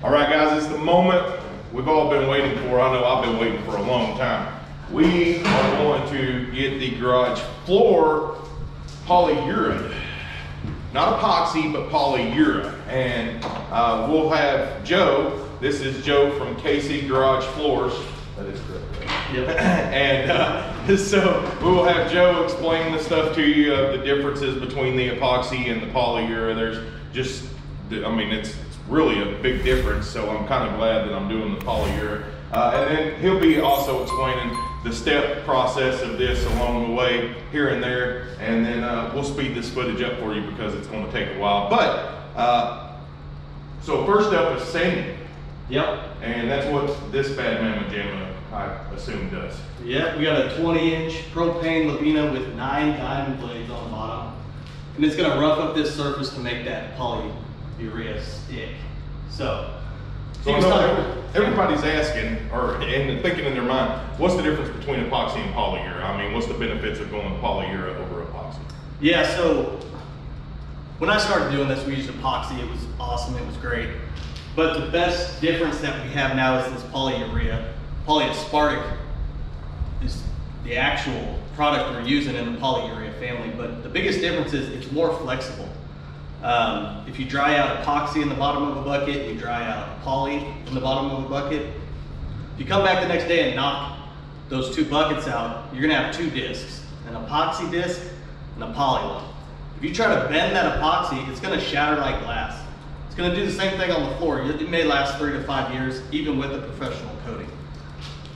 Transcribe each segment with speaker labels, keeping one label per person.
Speaker 1: All right, guys, it's the moment we've all been waiting for. I know I've been waiting for a long time. We are going to get the garage floor polyurethane. Not epoxy, but polyurea. And we'll have Joe. This is Joe from KC Garage Floors. That is correct. Yep. And so we will have Joe explain the stuff to you, the differences between the epoxy and the polyurea. There's just, I mean, it's really a big difference. So I'm kind of glad that I'm doing the polyurea. And then he'll be also explaining the step process of this along the way here and there. And then we'll speed this footage up for you because it's going to take a while. But so first up is sanding.
Speaker 2: Yep.
Speaker 1: And that's what this bad mamma jamma, I assume, does.
Speaker 2: Yep, we got a 20-inch propane Lavina with 9 diamond blades on the bottom. And it's gonna rough up this surface to make that polyurea stick. So
Speaker 1: everybody's asking, and thinking in their mind, what's the difference between epoxy and polyurea? I mean, what's the benefits of going polyurea over epoxy?
Speaker 2: Yeah, so when I started doing this, we used epoxy. It was awesome, it was great. But the best difference that we have now is this polyurea. Polyaspartic is the actual product we're using in the polyurea family, but the biggest difference is it's more flexible. If you dry out epoxy in the bottom of a bucket, you dry out poly in the bottom of a bucket. If you come back the next day and knock those 2 buckets out, you're gonna have 2 discs, an epoxy disc and a poly one. If you try to bend that epoxy, it's gonna shatter like glass. It's gonna do the same thing on the floor. It may last 3 to 5 years, even with a professional coating.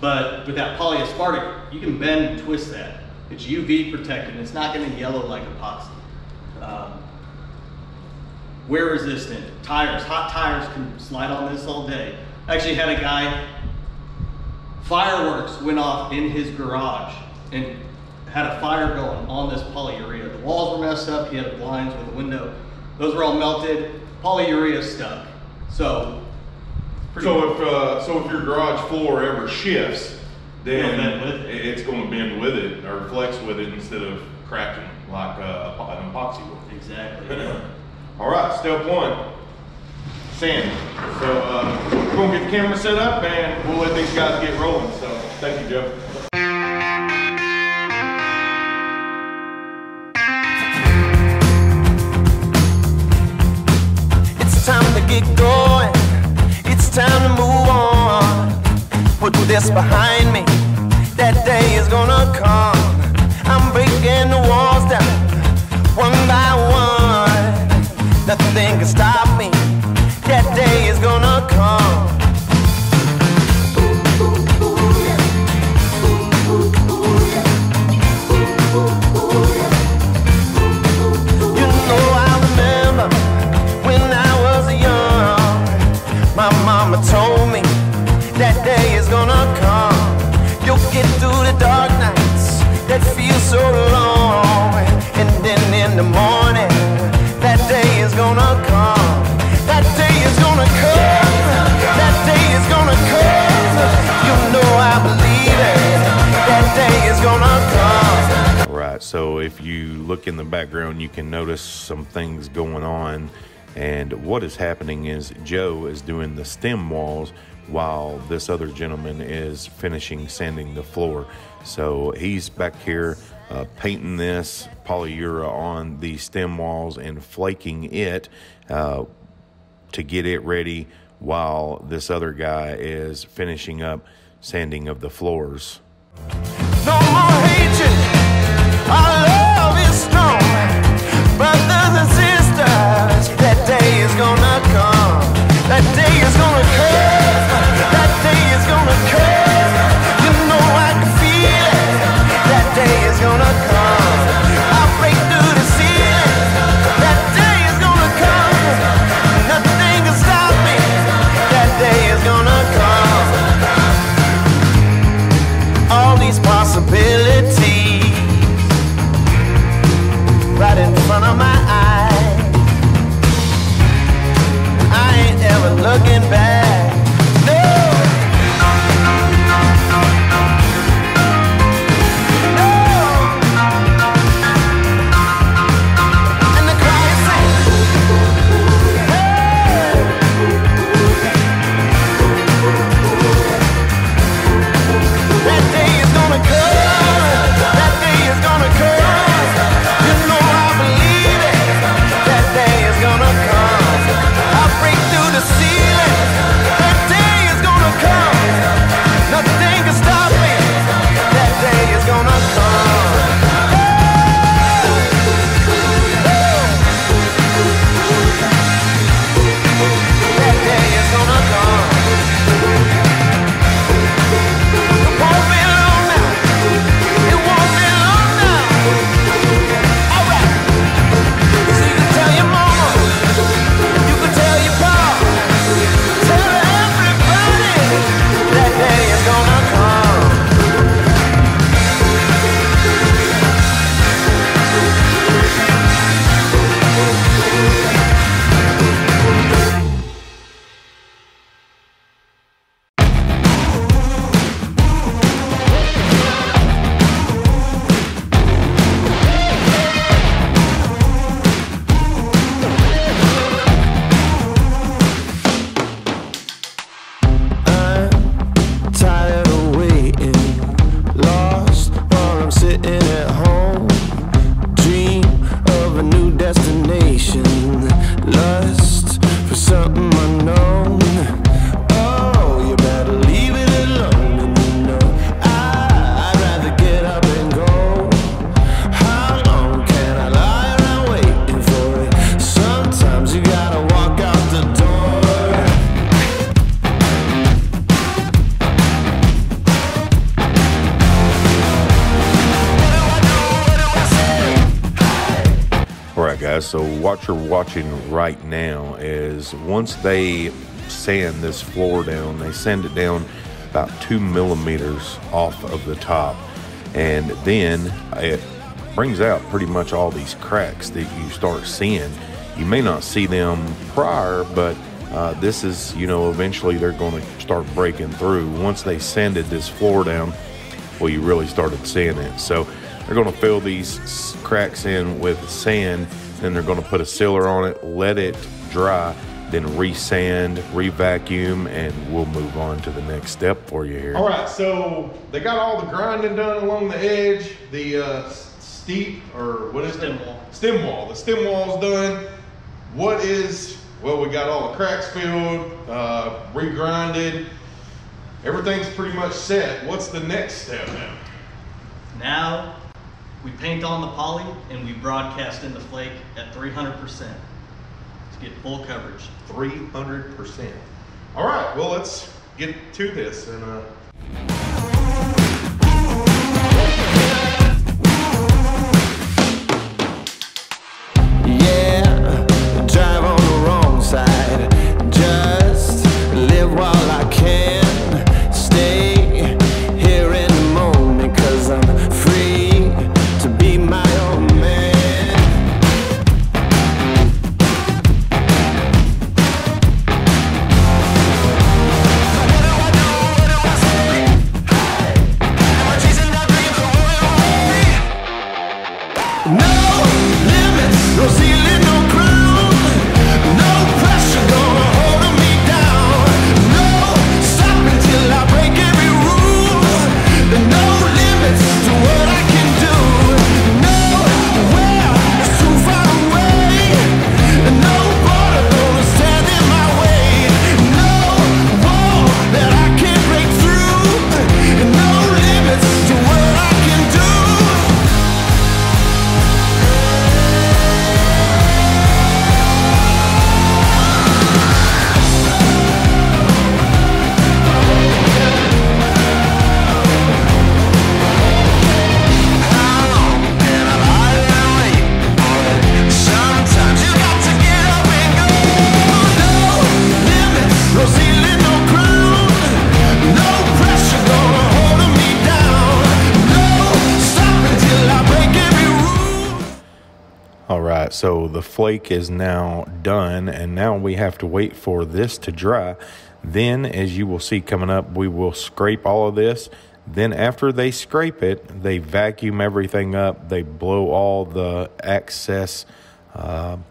Speaker 2: But with that polyaspartic, you can bend and twist that. It's UV protected. It's not gonna yellow like epoxy. Wear resistant. Tires, hot tires can slide on this all day. I actually had a guy, fireworks went off in his garage and had a fire going on this polyurea. The walls were messed up. He had blinds with a window. Those were all melted. Polyurea stuck. So if your garage floor ever shifts, then it's going to bend with it or flex with it instead of cracking like an epoxy would. Exactly.
Speaker 1: All right, step 1, sand. So we're going to get the camera set up and we'll let these guys get rolling. So thank you, Joe.
Speaker 3: It's time to get going. It's time to move on. Put this behind me. That day is gonna come. I'm breaking the walls down one by one. Nothing can stop me. That day is gonna come. You know I remember when I was young. My mama told me that day is gonna come. You'll get through the dark nights that feel so long. And then in the morning, that day is gonna come. That day is gonna come. That day is gonna come. You know I believe it. That day is gonna come.
Speaker 4: All right, so if you look in the background, you can notice some things going on. And what is happening is Joe is doing the stem walls while this other gentleman is finishing sanding the floor. So he's back here painting this polyurea on the stem walls and flaking it to get it ready while this other guy is finishing up sanding of the floors.
Speaker 3: No more hatred, our love is strong. Brothers and sisters, that day is gonna come. That day is gonna come. That day is gonna come. You know I can feel it. That day is gonna come. I'll break through the ceiling. That day is gonna come. Nothing can stop me. That day is gonna come. All these possibilities right in front of my eyes. I ain't ever looking back. No. And the choir sings. Hey.
Speaker 4: guys, so what you're watching right now is once they sand this floor down, they sand it down about 2 millimeters off of the top, and then it brings out pretty much all these cracks that you start seeing. You may not see them prior, but this is, you know, eventually they're going to start breaking through. Once they sanded this floor down, well, you really started seeing it. So they're going to fill these cracks in with sand, then they're going to put a sealer on it, let it dry, then re-sand, re-vacuum, and we'll move on to the next step for you here.
Speaker 1: All right, so they got all the grinding done along the edge, the steep, or what is it? Stem wall. The stem wall's done. What is, well, we got all the cracks filled, re-grinded. Everything's pretty much set. What's the next step now?
Speaker 2: Now, we paint on the poly and we broadcast in the flake at 300% to get full coverage.
Speaker 1: 300%. All right, well, let's get to this. And
Speaker 3: Yeah, drive on the wrong side. Just live while I can. Stay here in the moment, 'cause I'm free to be my own man. What do I do? What do I say? Hey, am I chasing that dream the royal way? No limits, no ceiling, no ground. No pressure gonna hold me down. No stopping till I break every rule. No limits to what I can do. Nowhere is too far away. No border gonna stand in my way. No wall that I can't break through. No limits to what I can do. Sometimes you got to get up and go. No limits, no ceiling, no ground. No pressure gonna hold me down. No stopping till I break every rule.
Speaker 4: All right, so the flake is now done, and now we have to wait for this to dry. Then, as you will see coming up, we will scrape all of this. Then after they scrape it, they vacuum everything up. They blow all the excess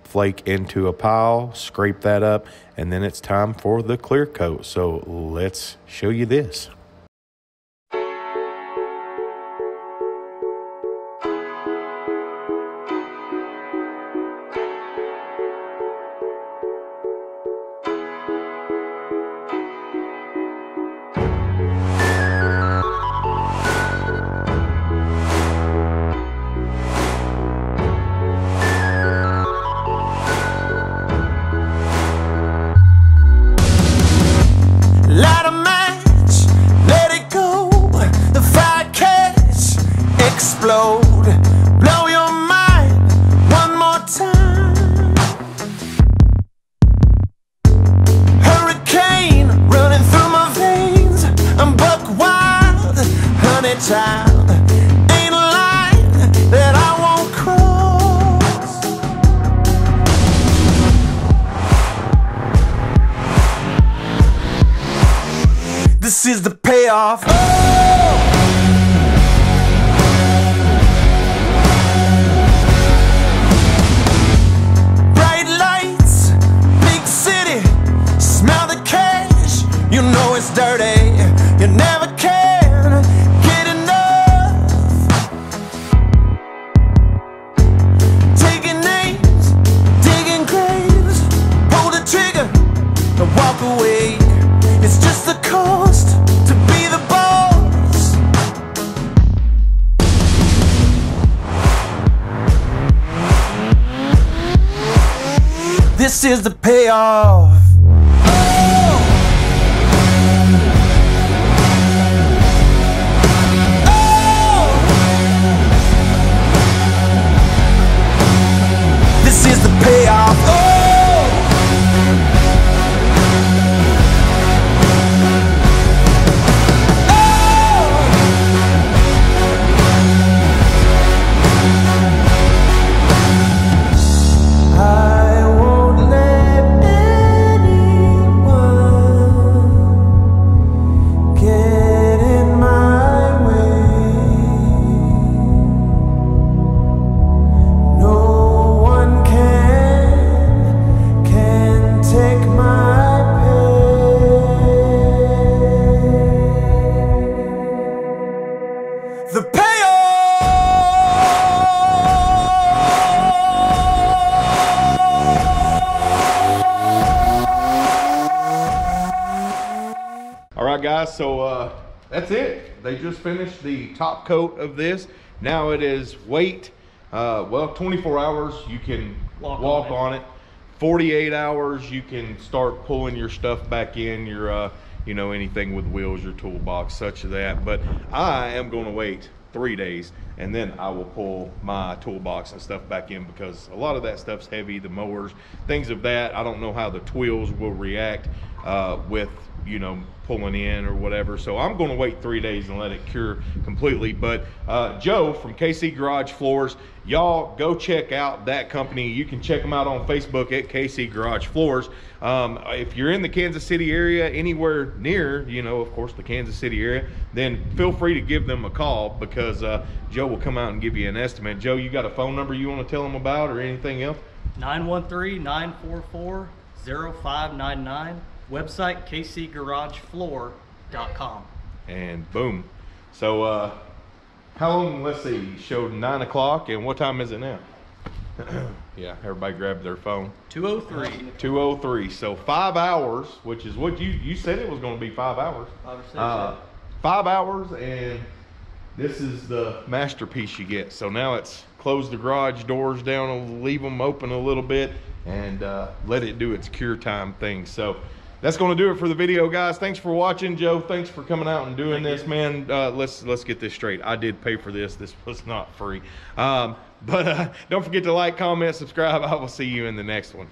Speaker 4: flake into a pile, scrape that up, and then it's time for the clear coat. So let's show you this.
Speaker 3: Light a match, let it go. The fire catch, explode. Blow your mind one more time. Hurricane running through my veins. I'm buck wild, honey child. Ain't a line that I won't cross. This is the payoff. Bright lights, big city, smell the cash. You know it's dirty. You never can get enough. Taking names, digging graves. Pull the trigger and walk away. It's just the cost to be the boss. This is the payoff. Oh!
Speaker 1: All right, guys, so that's it. They just finished the top coat of this. Now it is wait, well, 24 hours you can walk on it. 48 hours you can start pulling your stuff back in, your you know, anything with wheels, your toolbox, such as that. But I am going to wait 3 days, and then I will pull my toolbox and stuff back in, because a lot of that stuff's heavy, the mowers, things of that. I don't know how the twills will react with, you know, pulling in or whatever. So I'm going to wait 3 days and let it cure completely. But Joe from KC Garage Floors, y'all go check out that company. You can check them out on Facebook at KC Garage Floors. If you're in the Kansas City area, anywhere near, you know, of course, the Kansas City area, then feel free to give them a call, because Joe will come out and give you an estimate. Joe, you got a phone number you want to tell them about or anything else?
Speaker 2: 913-944-0599. Website kcgaragefloor.com.
Speaker 1: And boom. So how long? Let's see, you showed 9 o'clock, and what time is it now? Yeah, everybody grabbed their phone. 2:03. So 5 hours, which is what you said it was going to be 5 hours.
Speaker 2: 5 or 6.
Speaker 1: 5 hours, and this is the masterpiece you get. So now it's close the garage doors down, leave them open a little bit, and let it do its cure time thing. So that's going to do it for the video, guys. Thanks for watching. Joe, thanks for coming out and doing this, man. Let's get this straight. I did pay for this. This was not free. But don't forget to like, comment, subscribe. I will see you in the next one.